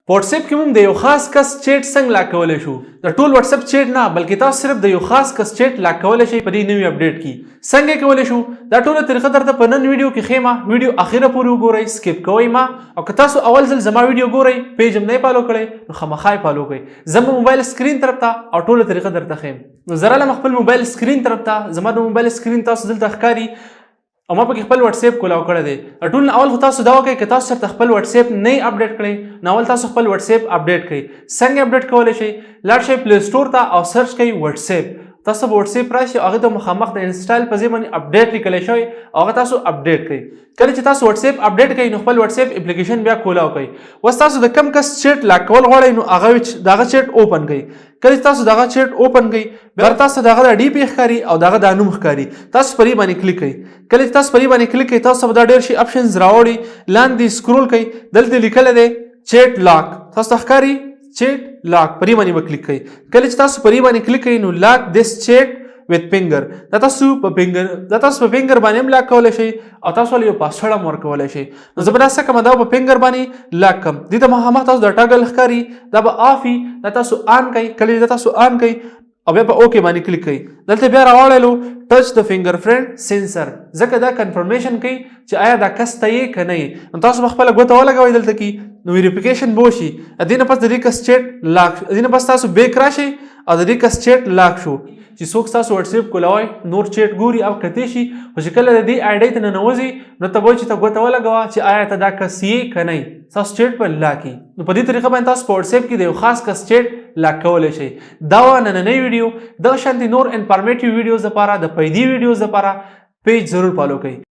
په واتس اپ کې موږ د یو خاص کس چیټ څنګه لاک کولی شو د ټول واتس اپ چیټ نه بلکې تاسو صرف د یو خاص کس چیټ لاک کولی شئ په دې نوي اپډیټ کې څنګه کولی شو دا ټوله طریقه درته په نن ویډیو کې ښیم ویډیو اخره پورې وګورئ سکیپ کوئ ما او که تاسو اول ځل زما ویډیو ګورئ پیج هم نه فالو کړئ نو خامخا یې فالو کړئ زما موبایل سکرین طرف ته او ټوله طریقه درته ښیم نو زه راغلم خپل موبایل سکرین طرف ته زما د موبایل سکرین تاسو دلته ښکاري او ما پکې خپل واتس اپ کولاو کړی دی ټول اول خو تاسو دا وکړئ که تاسو چېرته خپل واتس اپ نه اپډیټ کړئ نو اول تاسو خپل واتس اپ اپډیټ کړئ څنګه اپډیټ کولی شئ لاړ شئ پلی سټور ته او سرچ کړئ واتس اپ تاسو به واتس اپ راشي هغې ته مخامخ د انسټال په ځای باندې اپډیټ لیکلی شوی او هغه تاسو اپډیټ کړئ کله چې تاسو واتس اپ اپډیټ کړئ نو خپل واتس اپ اپلیکیشن بیا کولاو کړئ اوس تاسو د کم کس چیټ لاک کول غواړئ نو هغه دغه چیټ اوپن کړئ کله چې تاسو دغه چیټ اوپن کړئ بیا تاسو دغه د ډي پی ښکاري او دغه د نوم ښکاري تاسو په دې باندې کلیک کړئ کله چې تاسو په دې باندې کلیک کړئ تاسو به دا ډېر شي اپشنز راوړي لاندې سکرول کړئ دلته لیکلی دی چیټ لاک تاسو ته ښکاري چیټ لاک په دې باندې به کلیک کړئ کله چې تاسو په دې باندې کلیک کړئ نو لاک دیس چیټ with finger دا تاسو په فینګر باندې هم لاک کولی شئ او تاسو ولې یو پاسورډ هم ورکولی شئ نو زه به دا څه کوم دا په فینګر باندې لاک کړم دې ته مخامخ تاسو د ټاګل ښکاري دا به آف وي دا تاسو آن کړئ کله چې دا تاسو آن کړئ او بیا په اوکې باندې کلیک کړئ دلته بیا راوړلو ټچ د فینګر پرنټ سینسر ځکه دا کنفرمیشن کوي چې آیا دا کس ته یې که نه یې نو تاسو به خپله ګوته ولګوئ دلته کې نو ویریفیکیشن به وشي دې نه پس د دې کس چیټ لاک دې نه پس تاسو بیک راشئ او د دې کس چیټ لاک شو چې څوک تاسو واتس اپ کولاوئ نور چیټ ګوري او کتی شي خو چې کله د دې آی ډۍ ته ننوځي نو ته به چې ته ګوته ولګوه چې آیا ته دا کس یې که نه یې تاسو چیټ به لاکي نو په دې طریقه باندې تاسو په واتس اپ کې د یو خاص کس چیټ لاک کولی شئ دا وه نننۍ ویډیو دغه شانتې نور انفارمیټیو ویډیوز دپاره د پیدي ویډیوز دپاره پیج ضرور فالو کړئ